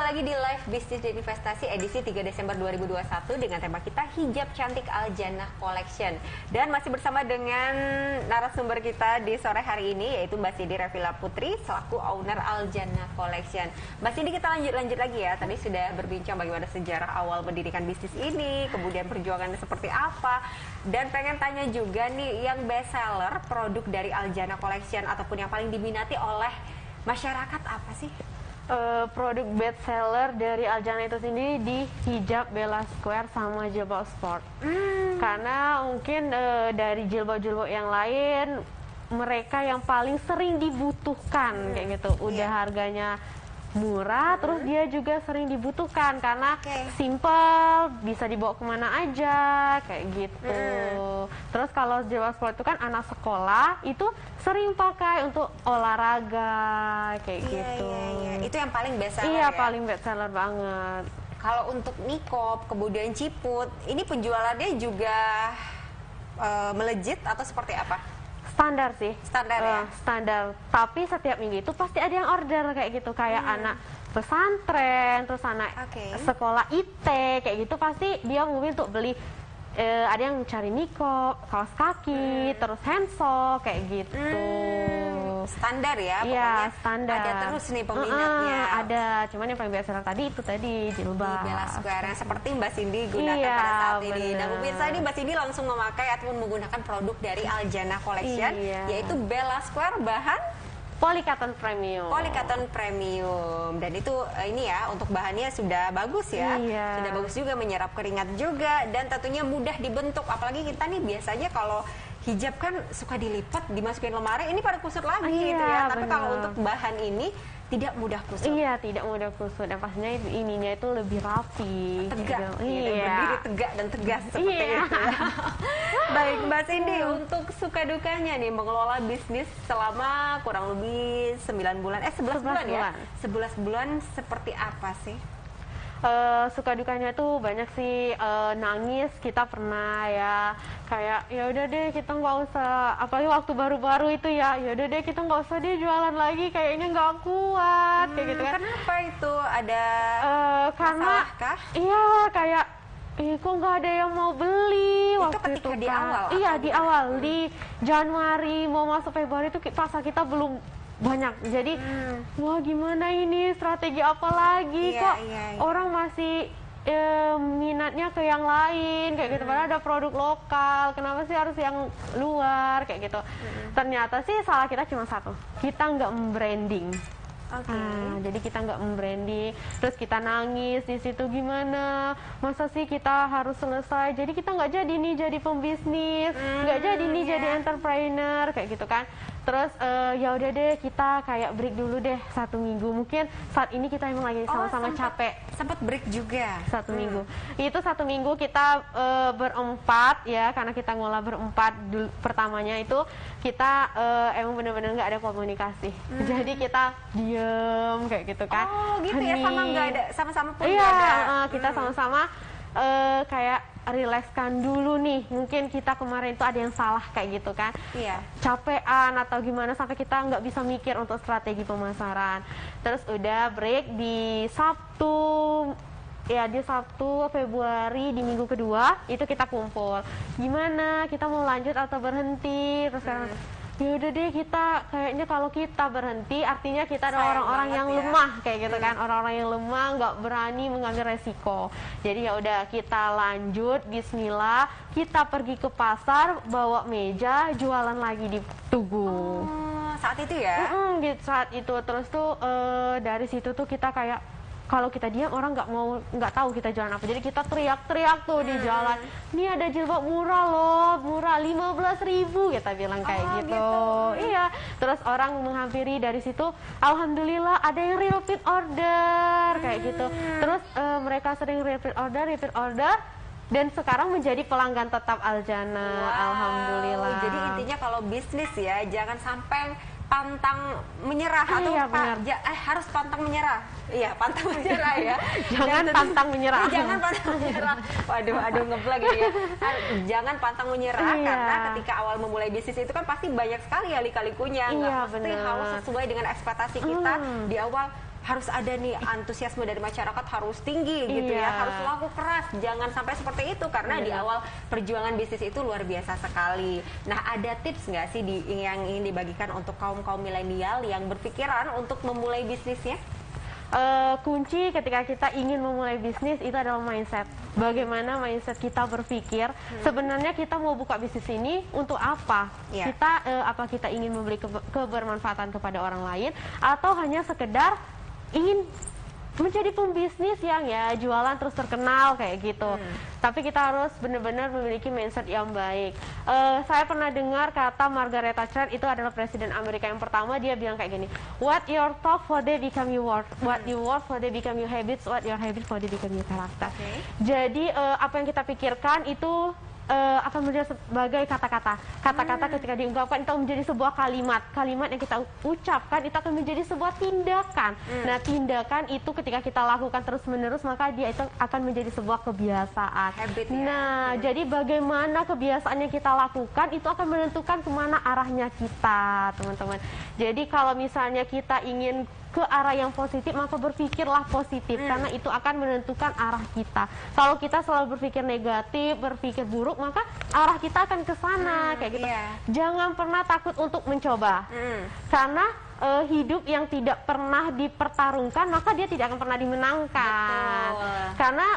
lagi di Live Bisnis dan Investasi edisi 3 Desember 2021 dengan tema kita Hijab Cantik Aljannah Collection. Dan masih bersama dengan narasumber kita di sore hari ini yaitu Mbak Sidi Revila Putri selaku owner Aljannah Collection. Mbak Sidi, kita lanjut lagi ya. Tadi sudah berbincang bagaimana sejarah awal mendirikan bisnis ini, kemudian perjuangannya seperti apa. Dan pengen tanya juga nih, yang best seller produk dari Aljannah Collection ataupun yang paling diminati oleh masyarakat apa sih? Produk best seller dari Aljannah itu sendiri di hijab Bella Square sama jilbab sport. Karena mungkin dari jilbab-jilbab yang lain mereka yang paling sering dibutuhkan kayak gitu. Udah harganya murah, terus dia juga sering dibutuhkan karena simple, bisa dibawa kemana aja kayak gitu. Terus kalau jilbab sport itu kan anak sekolah itu sering pakai untuk olahraga kayak gitu. Itu yang paling best seller ya? paling best seller banget. Kalau untuk nikop, kemudian ciput, ini penjualannya juga melejit atau seperti apa? Standar sih. Standar ya? Standar. Tapi setiap minggu itu pasti ada yang order kayak gitu. Kayak anak pesantren, terus anak sekolah IT, kayak gitu pasti dia ngubungin untuk beli. Ada yang cari nikop, kaos kaki, terus handsock, kayak gitu. Standar ya? Iya, standar. Ada terus nih peminatnya. Ada, cuman yang paling biasa tadi itu tadi, jilbab. Di Bella Square, yang seperti Mbak Cindy gunakan pada saat ini. Nah, pemirsa, ini Mbak Cindy langsung memakai ataupun menggunakan produk dari Aljannah Collection, yaitu Bella Square bahan Polycotton Premium. Polycotton Premium. Dan itu ini ya, untuk bahannya sudah bagus ya. Sudah bagus juga, menyerap keringat juga, dan tentunya mudah dibentuk. Apalagi kita nih biasanya kalau hijab kan suka dilipat, dimasukin lemari, ini pada kusut lagi gitu ya. Tapi kalau untuk bahan ini tidak mudah kusut. Iya, tidak mudah kusut. Dan pastinya ininya itu lebih rapi. Tegak. Berdiri tegak dan tegas seperti itu. Baik, Mbak Cindy, untuk suka dukanya nih mengelola bisnis selama kurang lebih 9 bulan, 11 bulan ya? 11 bulan seperti apa sih? Suka dukanya tuh banyak sih. Nangis kita pernah ya, kayak ya udah deh kita nggak usah, apalagi waktu baru-baru itu ya udah deh kita nggak usah deh jualan lagi, kayaknya nggak kuat kayak gitu kan. Kenapa itu? Ada karena kah? Iya, kayak kok nggak ada yang mau beli waktu itu di kan. awal? Iya, di awal, di Januari mau masuk Februari itu pasar kita belum banyak, jadi wah gimana ini, strategi apa lagi, kok orang masih minatnya ke yang lain kayak gitu, padahal ada produk lokal, kenapa sih harus yang luar kayak gitu. Ternyata sih salah kita cuma satu, kita nggak membranding. Jadi kita nggak membranding, terus kita nangis di situ, gimana masa sih kita harus selesai, jadi kita nggak jadi nih jadi pembisnis, nggak jadi nih jadi entrepreneur kayak gitu kan. Terus ya udah deh kita kayak break dulu deh 1 minggu, mungkin saat ini kita emang lagi sama-sama capek. Sempat break juga 1 minggu. Itu 1 minggu kita berempat ya, karena kita ngolah berempat. Pertamanya itu kita emang bener-bener nggak ada komunikasi, jadi kita diem kayak gitu kan. Oh gitu ya, sama nggak ada, sama-sama pun iya, ada. kita sama-sama kayak rilekskan dulu nih, mungkin kita kemarin itu ada yang salah kayak gitu kan. Capean atau gimana sampai kita nggak bisa mikir untuk strategi pemasaran. Terus udah break di Sabtu, ya di Sabtu Februari, di minggu kedua itu kita kumpul, gimana kita mau lanjut atau berhenti. Terus kan ya udah deh, kita kayaknya kalau kita berhenti artinya kita ada orang-orang yang lemah kayak gitu kan, orang-orang yang lemah nggak berani mengambil resiko. Jadi ya udah kita lanjut, bismillah, kita pergi ke pasar, bawa meja, jualan lagi di Tugu. Saat itu ya? Saat itu. Terus tuh dari situ tuh kita kayak, kalau kita diam orang nggak tahu kita jualan apa, jadi kita teriak-teriak tuh di jalan, ini ada jilbab murah loh, murah 15.000 kita bilang kayak gitu. Iya, terus orang menghampiri dari situ, alhamdulillah ada yang repeat order kayak gitu. Terus mereka sering repeat order dan sekarang menjadi pelanggan tetap Aljannah. Alhamdulillah. Jadi intinya kalau bisnis ya jangan sampai pantang menyerah atau harus pantang menyerah. Iya, pantang menyerah ya. Jangan pantang menyerah. Jangan pantang menyerah. Waduh ngeblag ya. Jangan pantang menyerah karena ketika awal memulai bisnis itu kan pasti banyak sekali ya lika-likunya. Nggak pasti harus sesuai dengan ekspektasi kita di awal. harus ada nih antusiasme dari masyarakat harus tinggi gitu ya, harus laku keras, jangan sampai seperti itu karena di awal perjuangan bisnis itu luar biasa sekali. Nah, ada tips nggak sih yang ingin dibagikan untuk kaum milenial yang berpikiran untuk memulai bisnisnya? Kunci ketika kita ingin memulai bisnis itu adalah mindset. Bagaimana mindset kita berpikir, sebenarnya kita mau buka bisnis ini untuk apa? Kita apa kita ingin memberi kebermanfaatan kepada orang lain atau hanya sekedar ingin menjadi pembisnis yang ya jualan terus terkenal kayak gitu. Tapi kita harus benar-benar memiliki mindset yang baik. Saya pernah dengar kata Margaret Thatcher, itu adalah presiden Amerika yang pertama, dia bilang kayak gini, what your thought for they become your word, what you word for they become your habits, what your habit for they become your character. Jadi apa yang kita pikirkan itu akan menjadi sebagai kata-kata. Kata-kata ketika diungkapkan itu menjadi sebuah kalimat. Kalimat yang kita ucapkan itu akan menjadi sebuah tindakan. Nah, tindakan itu ketika kita lakukan terus-menerus, maka dia itu akan menjadi sebuah kebiasaan. Habit, ya? Nah, jadi bagaimana kebiasaan yang kita lakukan itu akan menentukan kemana arahnya kita, teman-teman. Jadi kalau misalnya kita ingin ke arah yang positif, maka berpikirlah positif karena itu akan menentukan arah kita. Kalau kita selalu berpikir negatif, berpikir buruk, maka arah kita akan ke sana kayak gitu. Jangan pernah takut untuk mencoba. Karena hidup yang tidak pernah dipertarungkan, maka dia tidak akan pernah dimenangkan. Karena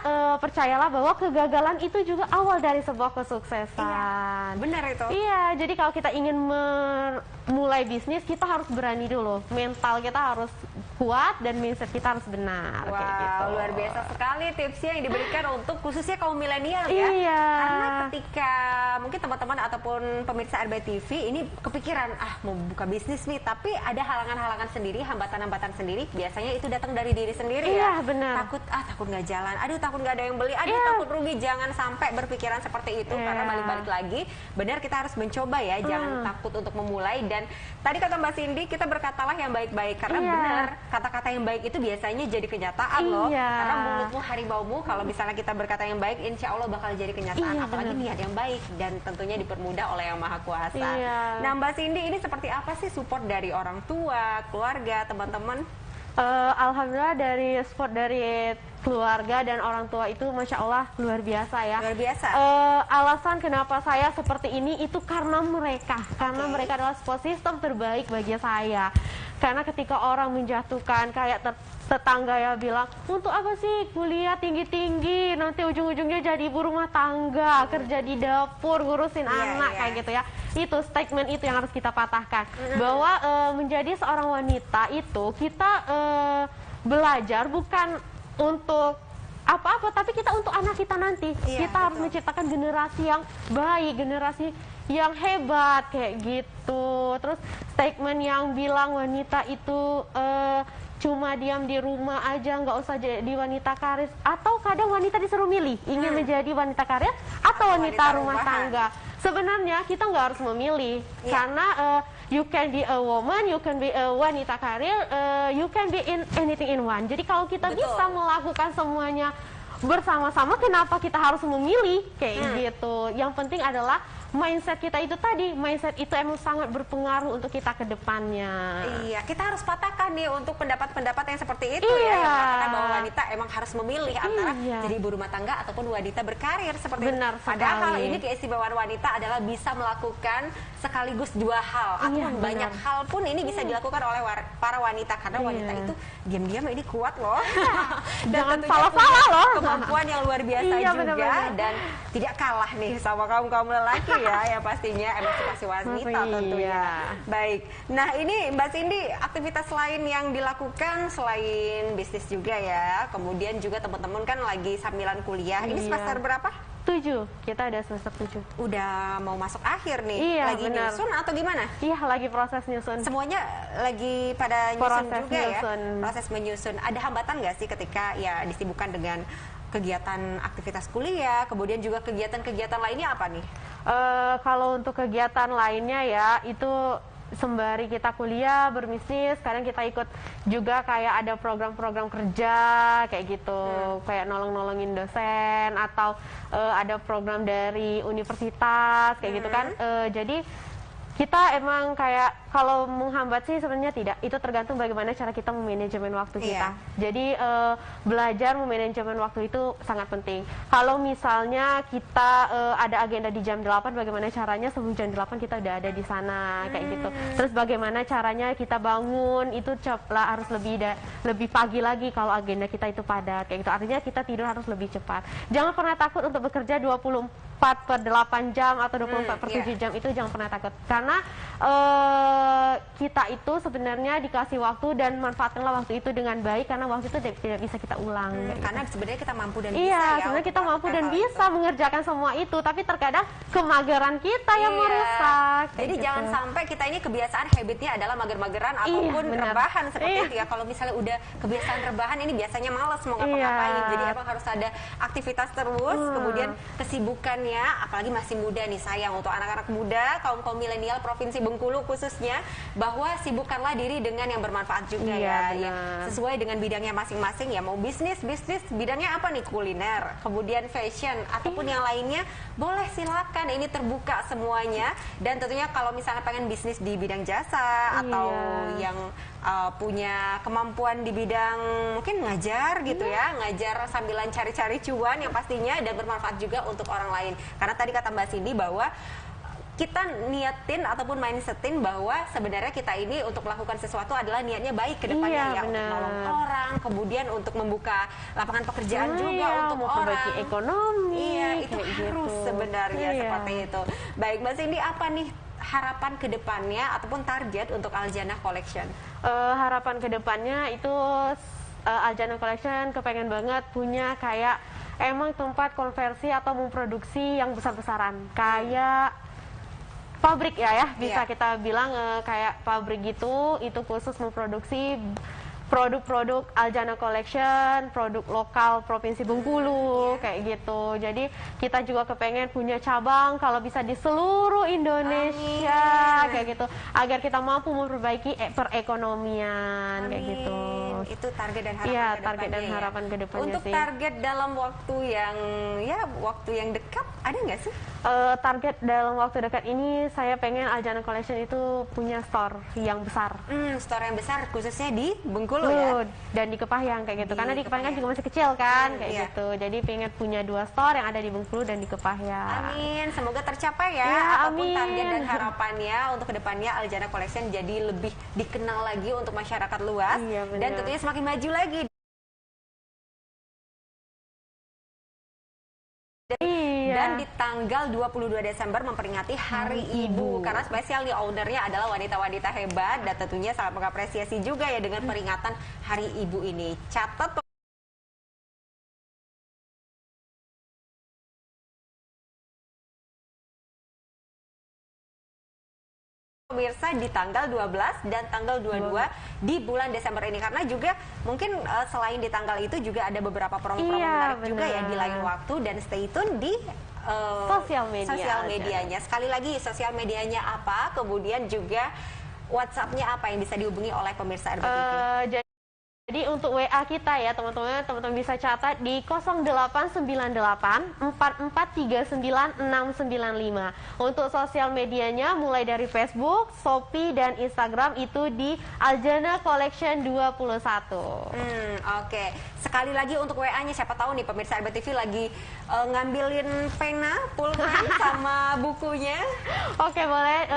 percayalah bahwa kegagalan itu juga awal dari sebuah kesuksesan. Benar itu. Iya, jadi kalau kita ingin mulai bisnis, kita harus berani dulu. Mental kita harus kuat dan mindset kita harus benar. Wow, kayak gitu. Luar biasa sekali tipsnya yang diberikan untuk khususnya kaum milenial ya. Iya. Karena ketika mungkin teman-teman ataupun pemirsa RBTV ini kepikiran, mau buka bisnis nih, tapi ada halangan-halangan sendiri, hambatan-hambatan sendiri, biasanya itu datang dari diri sendiri ya. Benar. Takut nggak jalan, takut nggak ada yang beli, takut rugi. Jangan sampai berpikiran seperti itu karena balik-balik lagi, benar kita harus mencoba ya, jangan takut untuk memulai. Dan tadi kata Mbak Cindy, kita berkatalah yang baik-baik karena benar, kata-kata yang baik itu biasanya jadi kenyataan loh. Karena mulutmu haribaumu, kalau misalnya kita berkata yang baik, insya Allah bakal jadi kenyataan. Apalagi niat yang baik dan tentunya dipermudah oleh Yang Maha Kuasa. Nah, Mbak Cindy, ini seperti apa sih support dari orang tua, keluarga, teman-teman? Alhamdulillah dari support dari keluarga dan orang tua itu Masya Allah luar biasa ya. Luar biasa. Alasan kenapa saya seperti ini itu karena mereka. Karena mereka adalah support system terbaik bagi saya. Karena ketika orang menjatuhkan kayak tetangga ya bilang, untuk apa sih kuliah tinggi-tinggi, nanti ujung-ujungnya jadi ibu rumah tangga, kerja di dapur, ngurusin anak kayak gitu ya. Itu statement itu yang harus kita patahkan. Bahwa menjadi seorang wanita itu kita belajar bukan untuk apa-apa, tapi kita untuk anak kita nanti. Kita harus menciptakan generasi yang baik, generasi yang hebat kayak gitu. Terus statement yang bilang wanita itu cuma diam di rumah aja, nggak usah jadi wanita karir, atau kadang wanita disuruh milih ingin menjadi wanita karir atau wanita rumah tangga. Sebenarnya kita nggak harus memilih karena you can be a woman, you can be a wanita karir, you can be in anything in one. Jadi kalau kita bisa melakukan semuanya bersama-sama, kenapa kita harus memilih kayak gitu? Yang penting adalah mindset kita itu tadi, mindset itu emang sangat berpengaruh untuk kita ke depannya. Iya, kita harus patahkan nih untuk pendapat-pendapat yang seperti itu ya, yang mengatakan bahwa wanita emang harus memilih antara jadi ibu rumah tangga ataupun wanita berkarir seperti itu. Padahal ini keistimewaan wanita adalah bisa melakukan sekaligus dua hal atau banyak hal pun ini bisa dilakukan oleh para wanita karena wanita itu diam-diam ini kuat loh. Dan jangan salah-salah loh. Kemampuan yang luar biasa juga dan tidak kalah nih sama kaum lelaki ya pastinya emansipasi wanita tentunya. Baik. Nah, ini Mbak Cindy, aktivitas lain yang dilakukan selain bisnis juga ya. Kemudian juga teman-teman kan lagi sambilan kuliah. Ini semester berapa? 7. Kita udah semester 7. Udah mau masuk akhir nih. Lagi nyusun atau gimana? Iya, lagi proses nyusun. Semuanya lagi pada nyusun juga nyusun. Ya. Proses menyusun. Ada hambatan nggak sih ketika ya disibukkan dengan kegiatan aktivitas kuliah, kemudian juga kegiatan-kegiatan lainnya apa nih? Kalau untuk kegiatan lainnya ya itu sembari kita kuliah berbisnis, kadang kita ikut juga kayak ada program-program kerja kayak gitu, kayak nolong-nolongin dosen atau ada program dari universitas kayak gitu kan. Jadi kita emang kayak kalau menghambat sih sebenarnya tidak. Itu tergantung bagaimana cara kita memanajemen waktu kita. Jadi belajar memanajemen waktu itu sangat penting. Kalau misalnya kita ada agenda di jam 8, bagaimana caranya sebelum jam 8 kita udah ada di sana kayak gitu. Terus bagaimana caranya kita bangun itu harus lebih pagi lagi kalau agenda kita itu padat kayak gitu. Artinya kita tidur harus lebih cepat. Jangan pernah takut untuk bekerja 24/8 jam atau 24/7 jam, itu jangan pernah takut. Karena kita itu sebenarnya dikasih waktu dan manfaatkanlah waktu itu dengan baik, karena waktu itu tidak bisa kita ulang. Karena sebenarnya kita mampu dan bisa ya. Sebenarnya kita mampu dan bisa mengerjakan semua itu, tapi terkadang kemageran kita yang merusak. Jadi gitu. Jangan sampai kita ini kebiasaan habitnya adalah mager-mageran ataupun rebahan seperti itu ya. Kalau misalnya udah kebiasaan rebahan ini biasanya malas mau ngapa-ngapain. Jadi emang harus ada aktivitas terus, kemudian kesibukannya, apalagi masih muda nih, sayang untuk anak-anak muda, kaum milenial Provinsi Bengkulu khususnya, bahwa sibukkanlah diri dengan yang bermanfaat juga ya, sesuai dengan bidangnya masing-masing ya. Mau bisnis bidangnya apa nih, kuliner, kemudian fashion ataupun yang lainnya, boleh silakan, ini terbuka semuanya. Dan tentunya kalau misalnya pengen bisnis di bidang jasa atau yang punya kemampuan di bidang mungkin ngajar gitu ya, ngajar sambilan cari-cari cuan yang pastinya dan bermanfaat juga untuk orang lain. Karena tadi kata Mbak Cindy bahwa kita niatin ataupun mindsetin bahwa sebenarnya kita ini untuk melakukan sesuatu adalah niatnya baik ke depannya ya, untuk nolong orang, kemudian untuk membuka lapangan pekerjaan juga untuk memperbaiki orang. ekonomi. Iya, itu harus sebenarnya seperti itu. Baik, Mbak Cindy, apa nih harapan ke depannya ataupun target untuk Aljana Collection? Harapan ke depannya itu Aljana Collection kepengen banget punya kayak emang tempat konversi atau memproduksi yang besar-besaran, kayak pabrik ya bisa kita bilang kayak pabrik gitu, itu khusus memproduksi produk-produk Aljana Collection, produk lokal Provinsi Bengkulu kayak gitu. Jadi kita juga kepengen punya cabang kalau bisa di seluruh Indonesia kayak gitu, agar kita mampu memperbaiki perekonomian kayak gitu. Itu target dan harapan ya, target dan harapan ke depannya. Untuk sih, target dalam waktu yang dekat ada nggak sih? Target dalam waktu dekat ini saya pengen Aljana Collection itu punya store yang besar. Store yang besar khususnya di Bengkulu ya? Dan di Kepahyang kayak gitu. Karena di Kepahyang kan juga masih kecil kan kayak gitu. Jadi pengen punya 2 store yang ada di Bengkulu dan di Kepahyang. Amin, semoga tercapai ya, apapun target dan harapannya untuk kedepannya Aljana Collection jadi lebih dikenal lagi untuk masyarakat luas, dan tentunya semakin maju lagi. Dan di tanggal 22 Desember memperingati Hari Ibu, karena spesial nih ownernya adalah wanita-wanita hebat, dan tentunya sangat mengapresiasi juga ya dengan peringatan Hari Ibu ini. Catat pemirsa di tanggal 12 dan tanggal 22 di bulan Desember ini, karena juga mungkin selain di tanggal itu juga ada beberapa promo-promo menarik juga ya di lain waktu, dan stay tune di sosial medianya. Sekali lagi sosial medianya apa, kemudian juga WhatsApp-nya apa yang bisa dihubungi oleh pemirsa RBTV. Jadi untuk WA kita ya teman-teman bisa catat di 0898 4439 695. Untuk sosial medianya mulai dari Facebook, Shopee dan Instagram itu di Aljana Collection 21. Oke. Sekali lagi untuk WA-nya, siapa tahu nih pemirsa RBTV lagi ngambilin pena, pulpen sama bukunya. Oke, boleh.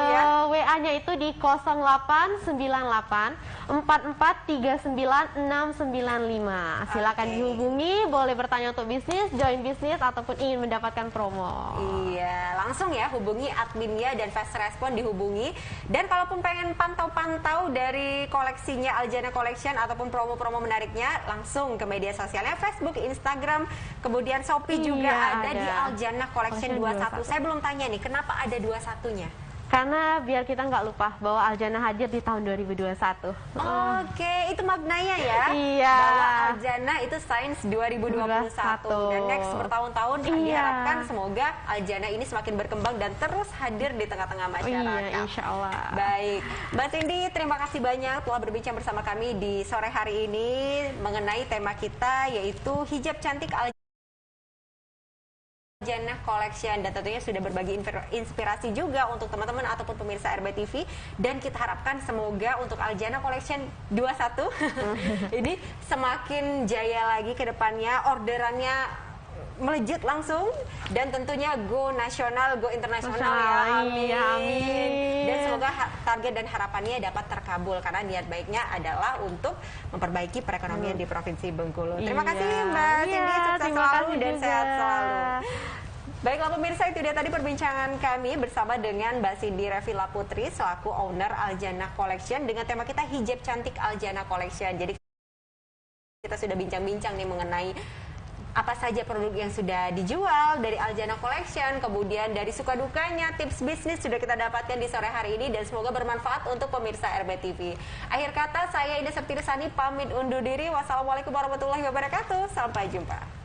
WA-nya itu di 0898 4439 695. Silakan dihubungi, boleh bertanya untuk bisnis, join bisnis ataupun ingin mendapatkan promo. Iya, langsung ya hubungi adminnya dan fast respon dihubungi. Dan kalaupun pengen pantau-pantau dari koleksinya Aljana Collection ataupun promo-promo menariknya, langsung ke media sosialnya Facebook, Instagram, kemudian Shopee juga ada di Aljana Collection 21. Saya belum tanya nih, kenapa ada 21-nya? Karena biar kita nggak lupa bahwa Aljana hadir di tahun 2021. Oke, itu maknanya ya. Iya. Bahwa Aljana itu Sains 2021. Dan next bertahun-tahun diharapkan semoga Aljana ini semakin berkembang dan terus hadir di tengah-tengah masyarakat. Iya, insya Allah. Baik, Mbak Cindy, terima kasih banyak telah berbincang bersama kami di sore hari ini mengenai tema kita yaitu hijab cantik Aljana. Aljannah Collection, dan tentunya sudah berbagi inspirasi juga untuk teman-teman ataupun pemirsa RBTV, dan kita harapkan semoga untuk Aljannah Collection 21 ini semakin jaya lagi ke depannya, orderannya melejit langsung, dan tentunya go nasional, go internasional ya. Amin. Amin. Dan semoga target dan harapannya dapat terkabul, karena niat baiknya adalah untuk memperbaiki perekonomian di Provinsi Bengkulu. Terima kasih Mbak Cindy, sukses selalu dan sehat selalu. Baiklah pemirsa, itu dia tadi perbincangan kami bersama dengan Mbak Cindy Revila Putri selaku owner Aljannah Collection dengan tema kita Hijab Cantik Aljannah Collection. Jadi kita sudah bincang-bincang nih mengenai apa saja produk yang sudah dijual dari Aljannah Collection, kemudian dari suka dukanya, tips bisnis sudah kita dapatkan di sore hari ini, dan semoga bermanfaat untuk pemirsa RBTV. Akhir kata, saya Ida Septirsani pamit undur diri. Wassalamualaikum warahmatullahi wabarakatuh. Sampai jumpa.